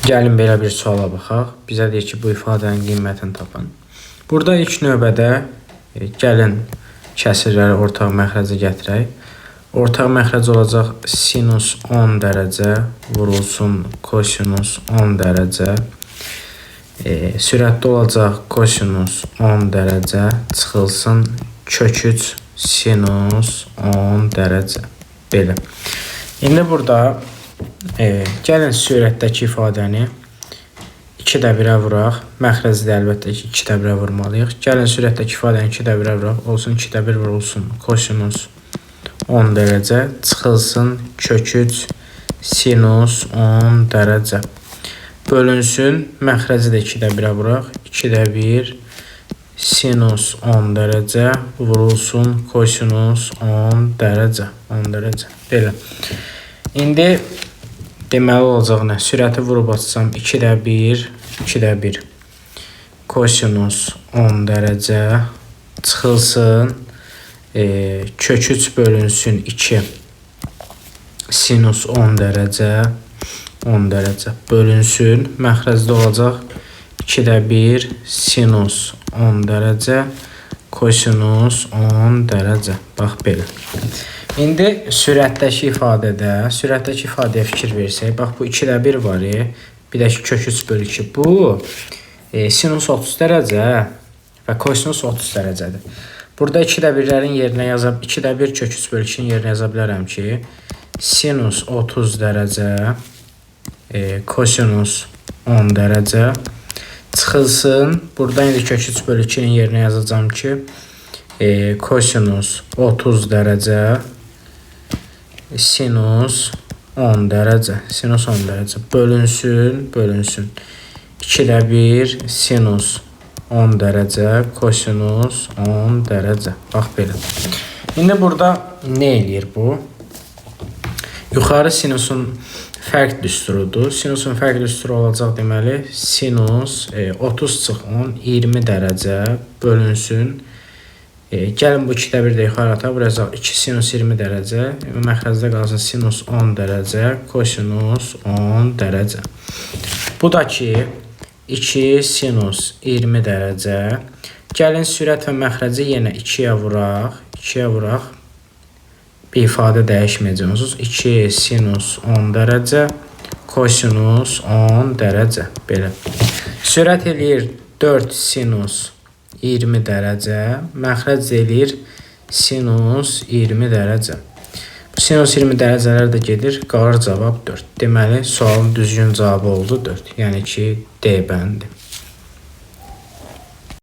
Gəlin belə bir suala baxaq. Bizə deyir ki, bu ifadənin qiymətini tapın. Burada ilk növbədə gəlin kəsirləri ortaq məxrəcə gətirək. Ortaq məxrəc olacaq sinus 10 dərəcə vurulsun kosinus 10 dərəcə. Sürətdə olacaq kosinus 10 dərəcə çıxılsın kök 3 sinus 10 dərəcə. Belə. İndi burada gəlin sürətdəki ifadəni 2-1-ə vuraq. Məxrəcdə əlbəttə ki 2-1-ə vurmalıyıq. Gəlin sürətdəki ifadəni 2-1-ə vuraq. Olsun 2-1 vurulsun kosinus 10 dərəcə çıxılsın kök 3 sinus 10 dərəcə. Bölünsün məxrəci də 2-1-ə vuraq. 2-1 sinus 10 dərəcə vurulsun kosinus 10 dərəcə. 10 dərəcə. Belə. İndi deməli olacaq nə? Sürəti vurub açsam 2-1 kosinus 10 dərəcə çıxılsın kök 3 bölünsün 2 sinus 10 dərəcə bölünsün məxrəcdə olacaq 2-1 sinus 10 dərəcə kosinus 10 dərəcə. Bax belə. İndi sürətdəki ifadəyə fikir versək, bax bu 2-1 var, bir də ki kök 3 bölü 2. Bu sinus 30 dərəcə və kosinus 30 dərəcədir. Burada 2-1-lərin yerinə 2-1 kök 3 bölü 2-nin yerinə yaza bilərəm ki, sinus 30 dərəcə kosinus 10 dərəcə çıxılsın. Burada indi kök 3 bölü 2-nin yerinə yazacağım ki, kosinus 30 dərəcə sinus 10 dərəcə bölünsün 2-1 sinus 10 dərəcə kosinus 10 dərəcə. Bax belə. İndi burada nə eləyir bu? Yuxarı sinusun fərq düsturudur. Sinusun fərq düsturu olacaq deməli sinus 30/10 20 dərəcə bölünsün. Gəlin bu 2-1 də yuxarı ataq. Buraya 2 sinus 20 dərəcə. Məxrəcdə qalsın sinus 10 dərəcə kosinus 10 dərəcə. Bu da ki 2 sinus 20 dərəcə. Gəlin sürət və məxrəci yenə 2-yə vuraq. Bir ifadə dəyişməyəcəksiniz. 2 sinus 10 dərəcə kosinus 10 dərəcə. Belə. Sürət eləyir 4 sinus 20 dərəcə. Məxrəc eləyir sinus 20 dərəcə. Bu sinus 20 dərəcələr də gedir. Qalır cavab 4. Deməli, sualın düzgün cavabı oldu 4. Yəni ki, D bəndi.